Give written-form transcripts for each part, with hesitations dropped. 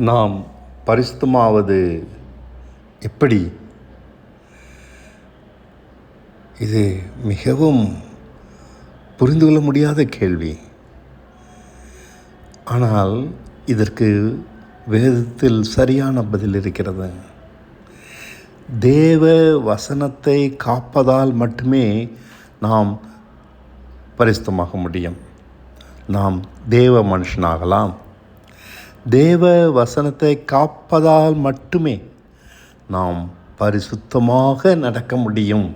நாம் பரிசுத்தமாவது எப்படி? இது மிகவும் புரிந்து கொள்ள முடியாத கேள்வி. ஆனால் இதற்கு வேதத்தில் சரியான பதில் இருக்கிறது. தேவ வசனத்தை காப்பதால் மட்டுமே நாம் பரிசுத்தமாக முடியும். நாம் தேவ மனுஷனாகலாம். தேவ வசனத்தை காப்பதால் மட்டுமே நாம் பரிசுத்தமாக நடக்க முடியும்.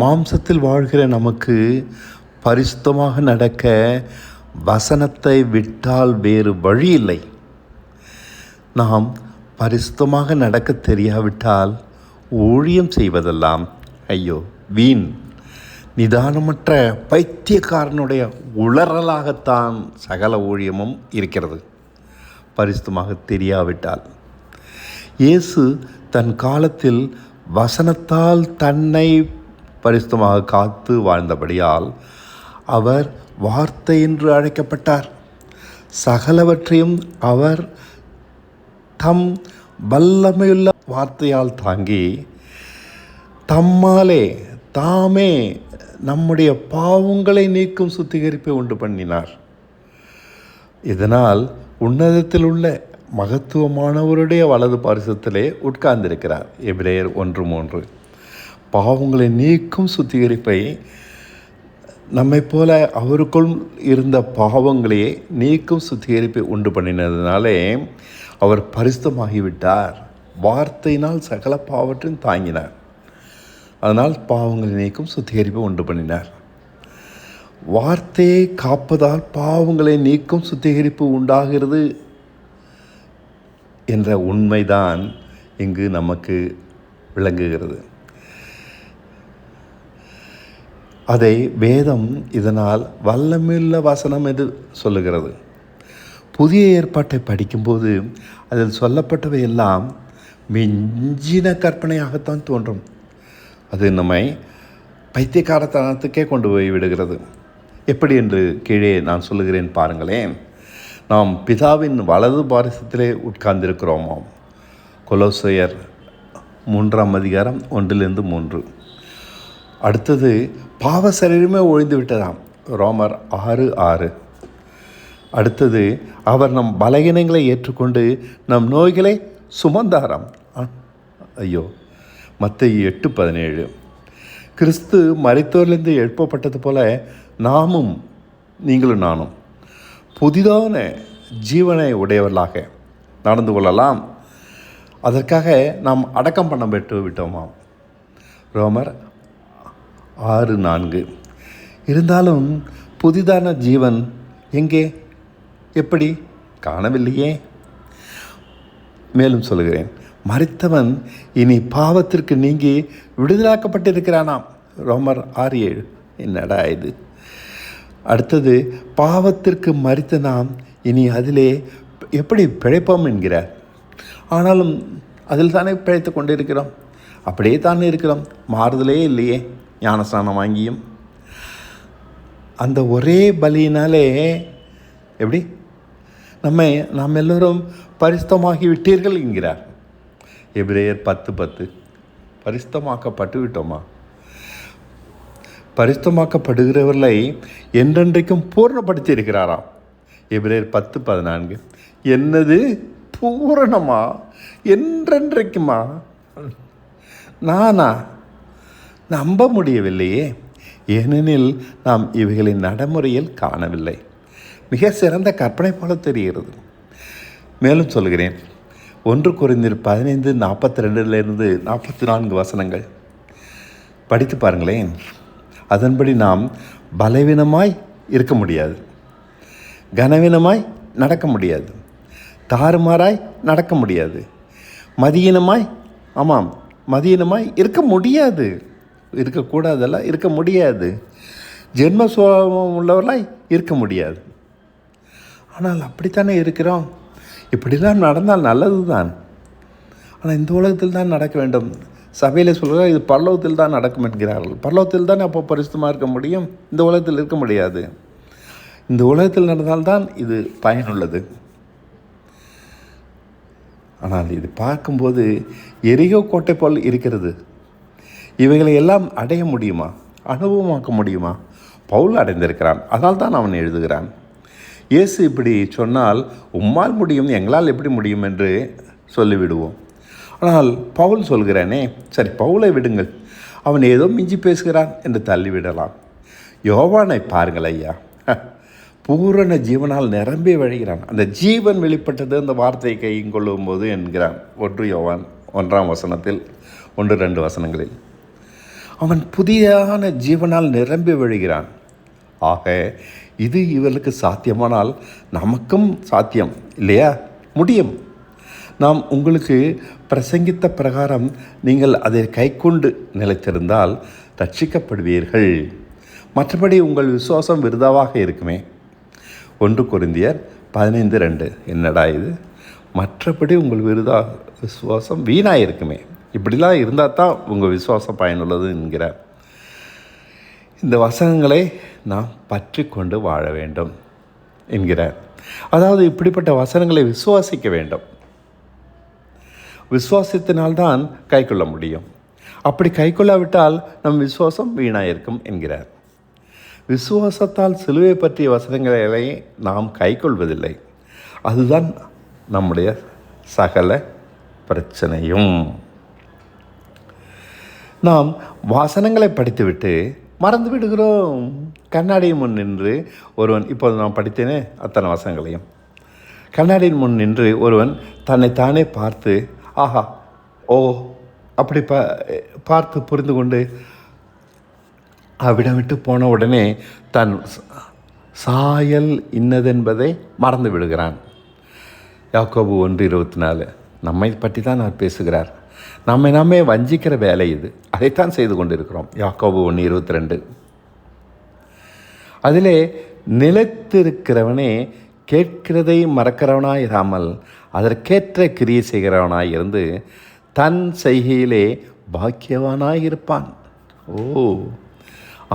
மாம்சத்தில் வாழ்கிற நமக்கு பரிசுத்தமாக நடக்க வசனத்தை விட்டால் வேறு வழி இல்லை. நாம் பரிசுத்தமாக நடக்க தெரியாவிட்டால் ஊழியம் செய்வதெல்லாம் ஐயோ வீண். நிதானமற்ற பைத்தியக்காரனுடைய உளறலாகத்தான் சகல ஊழியமும் இருக்கிறது, பரிசுத்தமாக தெரியாவிட்டால். இயேசு தன் காலத்தில் வசனத்தால் தன்னை பரிசுத்தமாக காத்து வாழ்ந்தபடியால் அவர் வார்த்தை என்று அழைக்கப்பட்டார். சகலவற்றையும் அவர் தம் வல்லமையுள்ள வார்த்தையால் தாங்கி தாமே நம்முடைய பாவங்களை நீக்கும் சுத்திகரிப்பை உண்டு பண்ணினார். இதனால் உன்னதத்தில் உள்ள மகத்துவமானவருடைய வலது பாரிசத்திலே உட்கார்ந்திருக்கிறார். எபிரேயர் 1:3. பாவங்களை நீக்கும் சுத்திகரிப்பை, நம்மை போல அவருக்குள் இருந்த பாவங்களையே நீக்கும் சுத்திகரிப்பை உண்டு பண்ணினதுனாலே அவர் பரிசுத்தமாகிவிட்டார். வார்த்தையினால் சகல பாவற்றையும் தாங்கினார். அதனால் பாவங்களை நீக்கும் சுத்திகரிப்பை உண்டு பண்ணினார். வார்த்தையை காப்பதால் பாவங்களை நீக்கும் சுத்திகரிப்பு உண்டாகிறது என்ற உண்மைதான் இங்கு நமக்கு விளங்குகிறது. அதை வேதம் இதனால் வல்லமையுள்ள வசனம் என்று சொல்லுகிறது. புதிய ஏற்பாட்டை படிக்கும்போது அதில் சொல்லப்பட்டவை எல்லாம் மிஞ்சின கற்பனையாகத்தான் தோன்றும். அது நம்மை பைத்தியக்காரத்தனத்துக்கே கொண்டு போய் விடுகிறது. எப்படி என்று கீழே நான் சொல்லுகிறேன் பாருங்களேன். நாம் பிதாவின் வலது பாரிசத்திலே உட்கார்ந்திருக்கிறோமாம். கொலோசையர் 3:1-3. அடுத்தது பாவ சரீரமே ஒழிந்து விட்டதாம். ரோமர் 6:6. அடுத்தது அவர் நம் பலகீனங்களை ஏற்றுக்கொண்டு நம் நோய்களை சுமந்தாராம். ஐயோ, மத்தேயு 8:17. கிறிஸ்து மரித்தோரிலிருந்து எழுப்பப்பட்டது போல நீங்களும் நானும் புதிதான ஜீவனை உடையவர்களாக நடந்து கொள்ளலாம். அதற்காக நாம் அடக்கம் பண்ண பெற்று விட்டோமாம். ரோமர் 6:4. இருந்தாலும் புதிதான ஜீவன் எங்கே, எப்படி? காணவில்லையே. மேலும் சொல்லுகிறேன், மரித்தவன் இனி பாவத்திற்கு நீங்கி விடுதலாக்கப்பட்டிருக்கிறானாம். ரோமர் 6:7. என்னடா இது? அடுத்தது, பாவத்திற்கு மரித்த நாம் இனி அதிலே எப்படி பிழைப்போம் என்கிறார். ஆனாலும் அதில் தானே பிழைத்து கொண்டு இருக்கிறோம். அப்படியே தானே இருக்கிறோம், மாறுதலே இல்லையே. ஞானஸ்நானம் வாங்கியும் அந்த ஒரே பலியினாலே எப்படி நாம் எல்லோரும் பரிசுத்தமாகி விட்டீர்கள் என்கிறார். எபிரேயர் 10:10. பரிசுத்தமாக்கப்பட்டு விட்டோமா? பரிசுத்தமாக்கப்படுகிறவர்களை என்றென்றைக்கும் பூரணப்படுத்தி இருக்கிறாராம். எபிரேயர் 10:14. என்னது பூரணமா? என்றென்றைக்குமா? நானா? நம்ப முடியவில்லையே. ஏனெனில் நாம் இவைகளின் நடைமுறையில் காணவில்லை. மிக சிறந்த கற்பனை போல தெரிகிறது. மேலும் சொல்கிறேன், 1 கொரிந்தியர் 15:42-44 வசனங்கள் படித்து பாருங்களேன். அதன்படி நாம் பலவீனமாய் இருக்க முடியாது, கனவீனமாய் நடக்க முடியாது, தாறுமாறாய் நடக்க முடியாது, மதியீனமாய் இருக்க முடியாது. இருக்கக்கூடாதல்ல, இருக்க முடியாது. ஜென்ம சுபாவம் உள்ளவர்களாய் இருக்க முடியாது. ஆனால் அப்படித்தானே இருக்கிறோம். இப்படிலாம் நடந்தால் நல்லது தான். ஆனால் இந்த உலகத்தில் தான் நடக்க வேண்டும். சபையில் சொல்கிறார், இது பரலோகத்தில் தான் நடக்கும் என்கிறார்கள். பரலோகத்தில் தான் அப்போ பரிசுத்தமாக இருக்க முடியும், இந்த உலகத்தில் இருக்க முடியாது. இந்த உலகத்தில் நடந்தால்தான் இது பயனுள்ளது. ஆனால் இது பார்க்கும்போது எரிகோ கோட்டை போல் இருக்கிறது. இவைகளை எல்லாம் அடைய முடியுமா, அனுபவமாக்க முடியுமா? பவுல் அடைந்திருக்கிறான், அதனால் தான் அவன் எழுதுகிறான். இயேசு இப்படி சொன்னால் உம்மால் முடியும், எங்களால் எப்படி முடியும் என்று சொல்லிவிடுவோம். ஆனால் பவுல் சொல்கிறானே, சரி பவுலை விடுங்கள், அவன் ஏதோ மிஞ்சி பேசுகிறான் என்று தள்ளிவிடலாம். யோவானை பாருங்கள் ஐயா, பூரண ஜீவனால் நிரம்பி வழிகிறான். அந்த ஜீவன் வெளிப்பட்டது அந்த வார்த்தையை கையும் கொள்ளும் போது என்கிறான் 1 யோவான் 1 1-2 வசனங்களில். அவன் புதியான ஜீவனால் நிரம்பி வழிகிறான். ஆக இது இவர்களுக்கு சாத்தியமானால் நமக்கும் சாத்தியம் இல்லையா? முடியும். நாம் உங்களுக்கு பிரசங்கித்த பிரகாரம் நீங்கள் அதை கைக்கொண்டு நிலைத்திருந்தால் ரட்சிக்கப்படுவீர்கள். மற்றபடி உங்கள் விசுவாசம் விருதாவாக இருக்குமே. 1 கொரிந்தியர் 15:2. என்னடா இது, மற்றபடி உங்கள் விசுவாசம் வீணாக இருக்குமே. இப்படிலாம் இருந்தால் தான் உங்கள் விசுவாசம் பயனுள்ளது என்கிறார். இந்த வசனங்களை நாம் பற்றி கொண்டு வாழ வேண்டும் என்கிறார். அதாவது இப்படிப்பட்ட வசனங்களை விசுவாசிக்க வேண்டும். விசுவாசத்தினால்தான் கை கொள்ள முடியும். அப்படி கை கொள்ளாவிட்டால் நம் விசுவாசம் வீணாக இருக்கும் என்கிறார். விசுவாசத்தால் சிலுவை பற்றிய வசனங்களை நாம் கை கொள்வதில்லை. அதுதான் நம்முடைய சகல பிரச்சனையும். நாம் வசனங்களை படித்துவிட்டு மறந்து விடுகிறோம். கண்ணாடியின் முன் நின்று ஒருவன், இப்போது நான் படித்தேனே அத்தனை வசனங்களையும், கண்ணாடியின் முன் நின்று ஒருவன் தன்னைத்தானே பார்த்து ஆஹா ஓ அப்படி பார்த்து புரிந்து கொண்டு அவ்விடம் விட்டு போன உடனே தன் சாயல் இன்னதென்பதை மறந்து விடுகிறான். யாக்கோபு 1:24. நம்மை பற்றி தான் நான் பேசுகிறார். நாமே வஞ்சிக்கிற வேலை இது. அதைத்தான் செய்து கொண்டிருக்கிறோம். யாக்கோபு 1:22. அதிலே நிலைத்திருக்கிறவனே கேட்கிறதை மறக்கிறவனாய் இராமல் அதற்கேற்ற கிரியை செய்கிறவனாய் இருந்து தன் செய்கையிலே பாக்கியவானாய் இருப்பான். ஓ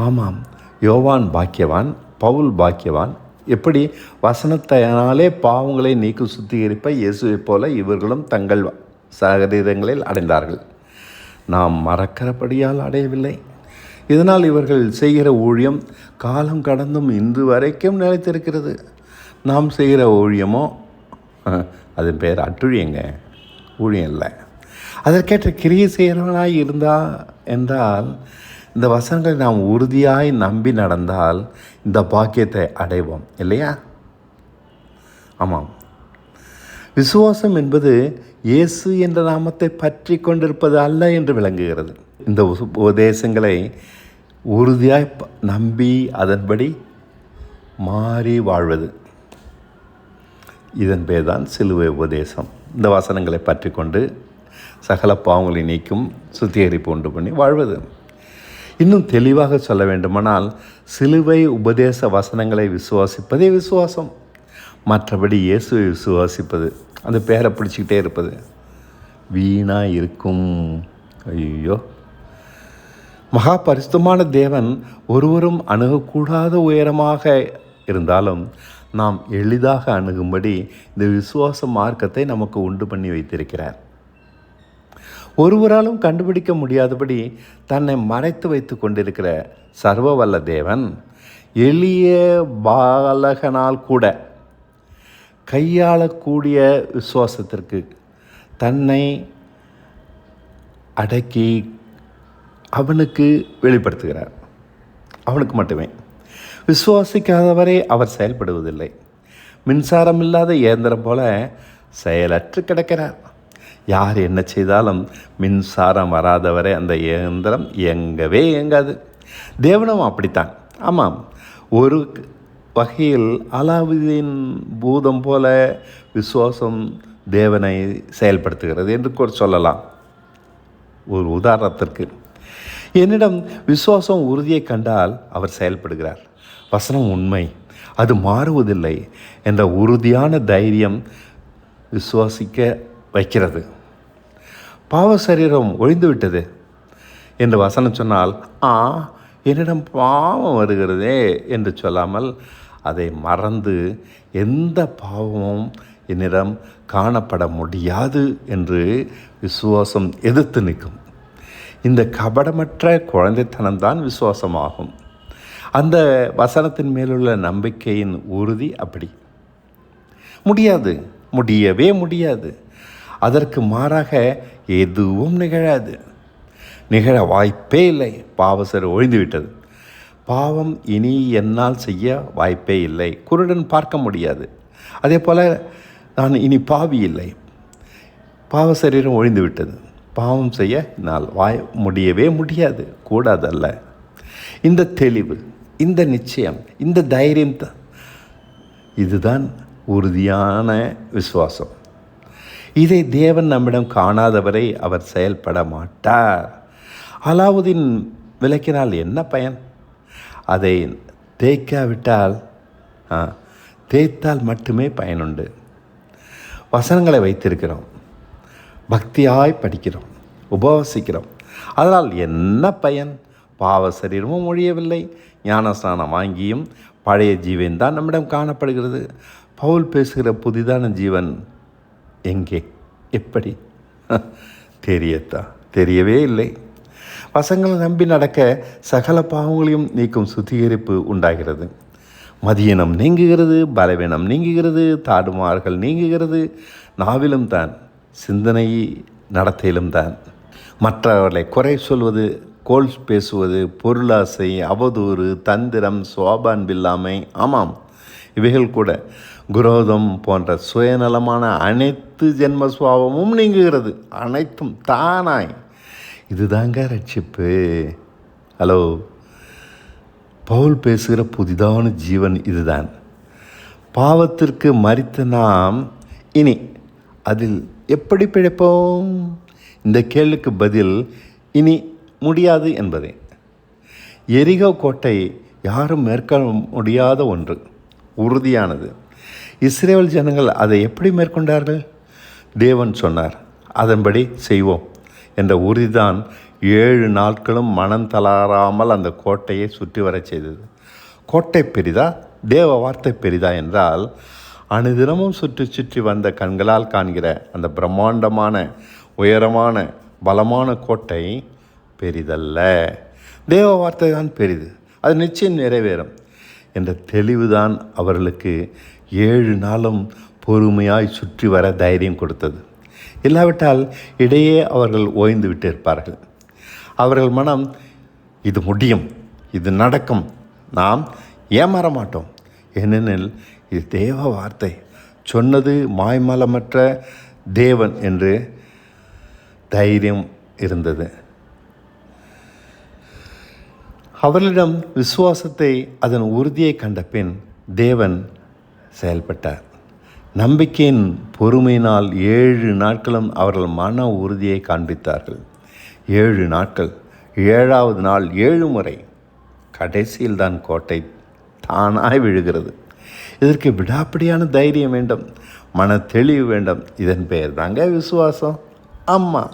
ஆமாம், யோவான் பாக்கியவான், பவுல் பாக்கியவான். எப்படி? வசனத்தினாலே பாவங்களை நீக்கும் சுத்திகரிப்பை இயேசுவைப் போல இவர்களும் தங்கள் சரீரங்களில் அடைந்தார்கள். நாம் மறக்கிறபடியால் அடையவில்லை. இதனால் இவர்கள் செய்கிற ஊழியம் காலம் கடந்தும் இன்று வரைக்கும் நிலைத்திருக்கிறது. நாம் செய்கிற ஊழியமோ அது பேர் அட்டுழியங்க, ஊழியம் இல்லை. அதற்கேற்ற கிரியை செய்கிறவனாய் என்றால் இந்த வசனங்களை நாம் உறுதியாய் நம்பி நடந்தால் இந்த பாக்கியத்தை அடைவோம் இல்லையா? ஆமாம். விசுவாசம் என்பது இயேசு என்ற நாமத்தை பற்றி கொண்டிருப்பது அல்ல என்று விளங்குகிறது. இந்த உபதேசங்களை உறுதியாய் நம்பி அதன்படி மாறி வாழ்வது, இதன் பேர் தான் சிலுவை உபதேசம். இந்த வசனங்களை பற்றி கொண்டு சகல பாவங்களை நீக்கும் சுத்திகரிப்பு உண்டு பண்ணி வாழ்வது. இன்னும் தெளிவாக சொல்ல வேண்டுமானால் சிலுவை உபதேச வசனங்களை விசுவாசிப்பதே விசுவாசம். மற்றபடி இயேசுவை விசுவாசிப்பது, அந்த பேரை பிடிச்சிக்கிட்டே இருப்பது வீணாக இருக்கும். ஐயோ, மகா பரிசுத்தமான தேவன் ஒருவரும் அணுகக்கூடாத உயரமாக இருந்தாலும் நாம் எளிதாக அணுகும்படி இந்த விசுவாச மார்க்கத்தை நமக்கு உண்டு பண்ணி வைத்திருக்கிறார். ஒருவராலும் கண்டுபிடிக்க முடியாதபடி தன்னை மறைத்து வைத்து கொண்டிருக்கிற சர்வ வல்ல தேவன் எளிய பாலகனால் கூட கையாளக்கூடிய விசுவாசத்திற்கு தன்னை அடக்கி அவனுக்கு வெளிப்படுத்துகிறார். அவனுக்கு மட்டுமே. விசுவாசிக்காதவரை அவர் செயல்படுவதில்லை. மின்சாரம் இல்லாத இயந்திரம் போல செயலற்று கிடக்கிறார். யார் என்ன செய்தாலும் மின்சாரம் வராதவரை அந்த இயந்திரம் இயங்கவே இயங்காது. தேவனும் அப்படித்தான். ஆமாம், ஒரு வகையில் அலாவுதீன் பூதம் போல விசுவாசம் தேவனை செயல்படுத்துகிறது என்று சொல்லலாம். ஒரு உதாரணத்திற்கு, என்னிடம் விசுவாசம் உறுதியை கண்டால் அவர் செயல்படுகிறார். வசனம் உண்மை, அது மாறுவதில்லை என்ற உறுதியான தைரியம் விசுவாசிக்க வைக்கிறது. பாவ சரீரம் ஒழிந்துவிட்டது என்று வசனம் சொன்னால் என்னிடம் பாவம் வருகிறதே என்று சொல்லாமல் அதை மறந்து எந்த பாவமும் என்னிடம் காணப்பட முடியாது என்று விசுவாசம் எதிர்த்து நிற்கும். இந்த கபடமற்ற குழந்தைத்தனம்தான் விசுவாசமாகும். அந்த வசனத்தின் மேலுள்ள நம்பிக்கையின் உறுதி அப்படி. முடியவே முடியாது. அதற்கு மாறாக எதுவும் நிகழாது. நிகழ வாய்ப்பே இல்லை. பாவசர் ஒழிந்துவிட்டது. பாவம் இனி என்னால் செய்ய வாய்ப்பே இல்லை. குருடன் பார்க்க முடியாது. அதே போல் நான் இனி பாவி இல்லை. பாவ சரீரம் ஒழிந்து விட்டது. பாவம் செய்ய என்னால் முடியவே முடியாது. கூடாதல்ல. இந்த தெளிவு, இந்த நிச்சயம், இந்த தைரியம் இதுதான் உறுதியான விசுவாசம். இதை தேவன் நம்மிடம் காணாதவரை அவர் செயல்பட மாட்டார். அலாவுதீன் விளக்கினால் என்ன பயன்? அதை தேய்க்காவிட்டால் தேய்த்தால் மட்டுமே பயனுண்டு. வசனங்களை வைத்திருக்கிறோம், பக்தியாய் படிக்கிறோம், உபவசிக்கிறோம். அதனால் என்ன பயன்? பாவ சரீரமும் ஒழியவில்லை. ஞானஸ்நானம் வாங்கியும் பழைய ஜீவன் தான் நம்மிடம் காணப்படுகிறது. பவுல் பேசுகிற புதிதான ஜீவன் எங்கே, எப்படி? தெரியவே இல்லை. வசங்களை நம்பி நடக்க சகல பாவங்களையும் நீக்கும் சுத்திகரிப்பு உண்டாகிறது. மதியினம் நீங்குகிறது, பலவீனம் நீங்குகிறது, தாடுமாறுகள் நீங்குகிறது. நாவிலும் தான், சிந்தனை நடத்தையிலும் தான். மற்றவர்களை குறை சொல்வது, கோல் பேசுவது, பொருளாசை, அவதூறு, தந்திரம், சோபான்பில்லாமை, ஆமாம் இவைகள் கூட, குரோதம் போன்ற சுயநலமான அனைத்து ஜென்ம சுவாபமும் நீங்குகிறது. அனைத்தும் தானாய். இதுதாங்க ரட்சிப்பு. ஹலோ, பவுல் பேசுகிற புதிதான ஜீவன் இதுதான். பாவத்திற்கு மரித்த நாம் இனி அதில் எப்படி பிழைப்போம்? இந்த கேள்விக்கு பதில் இனி முடியாது என்பதே. எரிகோ கோட்டை யாரும் மேற்கொள்ள முடியாத ஒன்று, உறுதியானது. இஸ்ரேல் ஜனங்கள் அதை எப்படி மேற்கொண்டார்கள்? தேவன் சொன்னார், அதன்படி செய்வோம் என்ற உறுதிதான் 7 நாட்களும் மனம் தளராமல் அந்த கோட்டையை சுற்றி வரச் செய்தது. கோட்டை பெரிதா, தேவ வார்த்தை பெரிதா என்றால், அனுதினமும் சுற்றி சுற்றி வந்த கண்களால் காண்கிற அந்த பிரம்மாண்டமான, உயரமான, பலமான கோட்டை பெரிதல்ல. தேவ வார்த்தை தான் பெரிது. அது நிச்சயம் நிறைவேறும் என்ற தெளிவுதான் அவர்களுக்கு 7 நாளும் பொறுமையாய் சுற்றி வர தைரியம் கொடுத்தது. இல்லாவிட்டால் இடையே அவர்கள் ஓய்ந்து விட்டிருப்பார்கள். அவர்கள் மனம், இது முடியும், இது நடக்கும், நாம் ஏமாற மாட்டோம், ஏனெனில் இது தேவ வார்த்தை, சொன்னது மாய்மலமற்ற தேவன் என்று தைரியம் இருந்தது. அவர்களிடம் விசுவாசத்தை, அதன் உறுதியை கண்ட பின் தேவன் செயல்பட்டார். நம்பிக்கையின் பொறுமையினால் 7 நாட்களும் அவர்கள் மன உறுதியை காண்பித்தார்கள். 7 நாட்கள், 7வது நாள் 7 முறை. கடைசியில் தான் கோட்டை தானாய் விழுகிறது. இதற்கு விடாப்பிடியான தைரியம் வேண்டும், மன தெளிவு வேண்டும். இதன் பெயர் தாங்க விசுவாசம். ஆமாம்,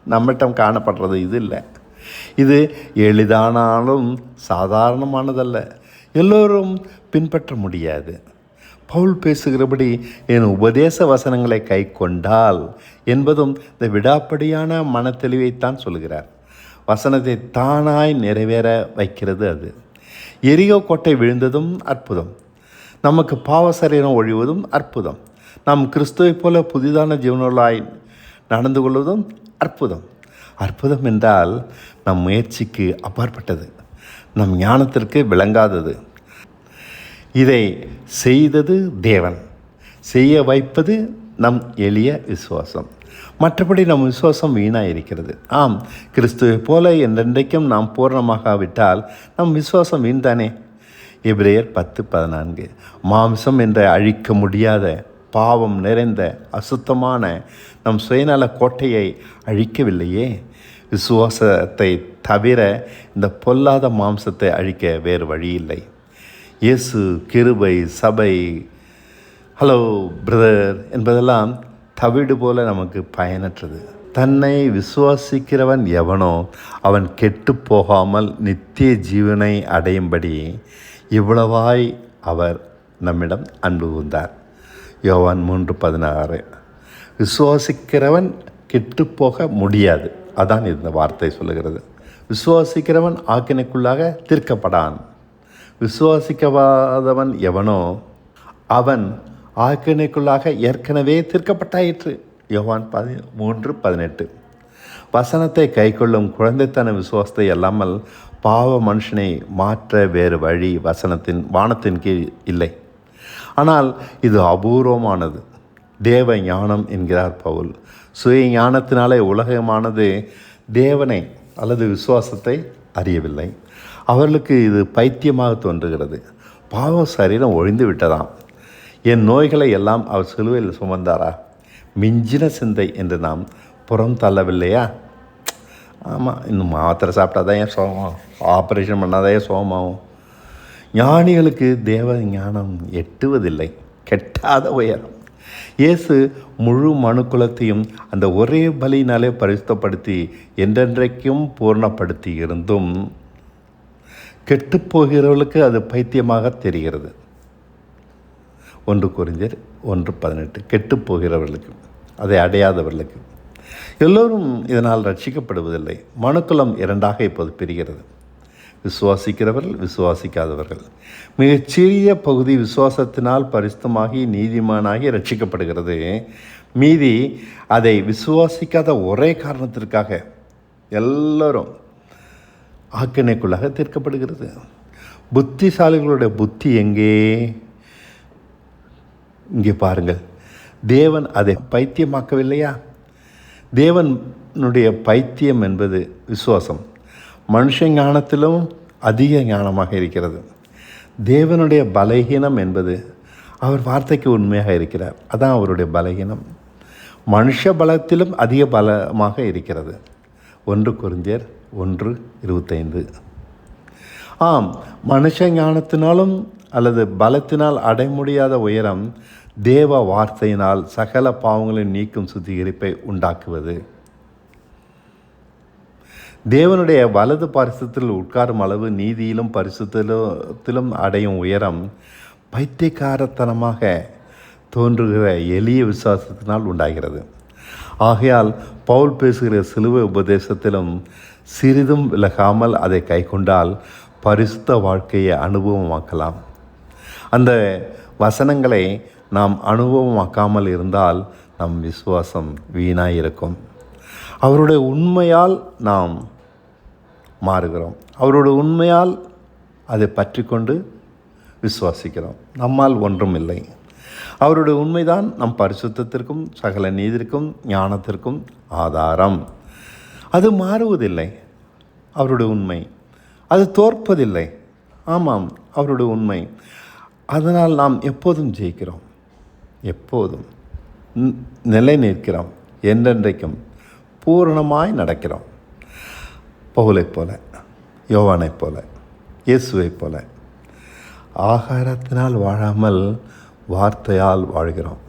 நம்மிடம் காணப்படுறது இது இல்லை. இது எளிதானாலும் சாதாரணமானதல்ல. எல்லோரும் பின்பற்ற முடியாது. பவுல் பேசுகிறபடி என் உபதேச வசனங்களை கை கொண்டால் என்பதும் இந்த விடாப்படியான மனத்தெளிவைத்தான் சொல்கிறார். வசனத்தை தானாய் நிறைவேற வைக்கிறது அது. எரிகோ கோட்டை விழுந்ததும் அற்புதம். நமக்கு பாவ சரீரம் ஒழிவதும் அற்புதம். நாம் கிறிஸ்துவை போல புதிதான ஜீவனர்களாய் நடந்து கொள்வதும் அற்புதம். அற்புதம் என்றால் நம் முயற்சிக்கு அப்பாற்பட்டது, நம் ஞானத்திற்கு விளங்காதது. இதை செய்தது தேவன், செய்ய வைப்பது நம் எளிய விசுவாசம். மற்றபடி நம் விசுவாசம் வீணாக இருக்கிறது. ஆம், கிறிஸ்துவை போல என்றென்றைக்கும் நாம் பூர்ணமாகாவிட்டால் நம் விசுவாசம் வீண்தானே. எபிரேயர் 10:14. மாம்சம் என்ற அழிக்க முடியாத, பாவம் நிறைந்த, அசுத்தமான நம் சுயநல கோட்டையை அழிக்கவில்லையே. விசுவாசத்தை தவிர இந்த பொல்லாத மாம்சத்தை அழிக்க வேறு வழி இல்லை. இயேசு, கிருபை, சபை, ஹலோ பிரதர் என்பதெல்லாம் தவிடு போல நமக்கு பயனற்றது. தன்னை விசுவாசிக்கிறவன் எவனோ அவன் கெட்டு போகாமல் நித்திய ஜீவனை அடையும்படி இவ்வளவாய் அவர் நம்மிடம் அன்பு கூர்ந்தார். யோவான் 3:16. விசுவாசிக்கிறவன் கெட்டுப்போக முடியாது. அதான் இந்த வார்த்தை சொல்லுகிறது. விசுவாசிக்கிறவன் ஆக்கினைக்குள்ளாக தீர்க்கப்படான். விசுவாசிக்காதவன் எவனோ அவன் ஆக்கினைக்குள்ளாக ஏற்கனவே தீர்க்கப்பட்டாயிற்று. யோவான் 3:18. வசனத்தை கைக்கொள்ளும் குழந்தைத்தன விசுவாசத்தை அல்லாமல் பாவ மனுஷனை மாற்ற வேறு வழி வானத்தின் கீழ் இல்லை. ஆனால் இது அபூர்வமானது. தேவ ஞானம் என்கிறார் பவுல். சுய ஞானத்தினாலே உலகமானது தேவனை அல்லது விசுவாசத்தை அறியவில்லை. அவர்களுக்கு இது பைத்தியமாக தோன்றுகிறது. பாவ சரீரம் ஒழிந்து விட்டதாம். என் நோய்களை எல்லாம் அவர் சிலுவையில் சுமந்தாரா? மிஞ்சின சிந்தை என்று நாம் புறம் தள்ளவில்லையா? ஆமாம், இன்னும் மாத்திரை சாப்பிட்டாதான் ஏன் சோகம், ஆப்ரேஷன் பண்ணாதான் ஏன் சோகமாகும். ஞானிகளுக்கு தேவ ஞானம் எட்டுவதில்லை. கெட்டாத உயரம். இயேசு முழு மனுக்குலத்தையும் அந்த ஒரே பலியினாலே பரிசுத்தப்படுத்தி என்றென்றைக்கும் பூர்ணப்படுத்தி இருந்தும் கெட்டுப்போகிறவர்களுக்கு அது பைத்தியமாக தெரிகிறது. 1 கொரிந்தியர் 1:18. கெட்டுப்போகிறவர்களுக்கு, அதை அடையாதவர்களுக்கு. எல்லோரும் இதனால் ரட்சிக்கப்படுவதில்லை. மனுக்குலம் 2ஆக இப்போது பிரிகிறது. விசுவாசிக்கிறவர்கள், விசுவாசிக்காதவர்கள். மிகச்சிறிய பகுதி விசுவாசத்தினால் பரிசுத்தமாகி நீதிமானாகி ரட்சிக்கப்படுகிறது. மீதி அதை விசுவாசிக்காத ஒரே காரணத்திற்காக எல்லோரும் ஆக்கினைக்குள்ளாக தீர்க்கப்படுகிறது. புத்திசாலிகளுடைய புத்தி எங்கே? இங்கே பாருங்கள், தேவன் அதை பைத்தியமாக்கவில்லையா? தேவனுடைய பைத்தியம் என்பது விசுவாசம். மனுஷ ஞானத்திலும் அதிக ஞானமாக இருக்கிறது. தேவனுடைய பலகீனம் என்பது அவர் வார்த்தைக்கு உண்மையாக இருக்கிறார். அதான் அவருடைய பலகீனம். மனுஷ பலத்திலும் அதிக பலமாக இருக்கிறது. 1 கொரிந்தியர் 1:25. ஆம், மனுஷ ஞானத்தினாலும் அல்லது பலத்தினால் அடைய முடியாத உயரம் தேவ வார்த்தையினால் சகல பாவங்களின் நீக்கும் சுத்திகரிப்பை உண்டாக்குவது. தேவனுடைய வலது பரிசுத்தில் உட்காரும் அளவு நீதியிலும் பரிசுத்திலும் அடையும் உயரம் பைத்தியக்காரத்தனமாக தோன்றுகிற எளிய விசுவாசத்தினால் உண்டாகிறது. ஆகையால் பவுல் பேசுகிற சிலுவை உபதேசத்திலும் சிறிதும் விலகாமல் அதை கை கொண்டால் பரிசுத்த வாழ்க்கையை அனுபவமாக்கலாம். அந்த வசனங்களை நாம் அனுபவமாக்காமல் இருந்தால் நம் விசுவாசம் வீணாயிருக்கும். அவருடைய உண்மையால் நாம் மாறுகிறோம். அவருடைய உண்மையால் அதை பற்றி கொண்டு விசுவாசிக்கிறோம். நம்மால் ஒன்றும் இல்லை. அவருடைய உண்மைதான் நம் பரிசுத்தத்திற்கும் சகல நீதிற்கும் ஞானத்திற்கும் ஆதாரம். அது மாறுவதில்லை. அவருடைய உண்மை அது தோற்பதில்லை. ஆமாம், அவருடைய உண்மை. அதனால் நாம் எப்போதும் ஜெயிக்கிறோம், எப்போதும் நிலை நிற்கிறோம், என்றென்றைக்கும் பூரணமாய் நடக்கிறோம். பவுலைப் போல, யோவானைப் போல, இயேசுவைப் போல ஆகாரத்தினால் வாழாமல் வார்த்தையால் வாழ்கிறோம்.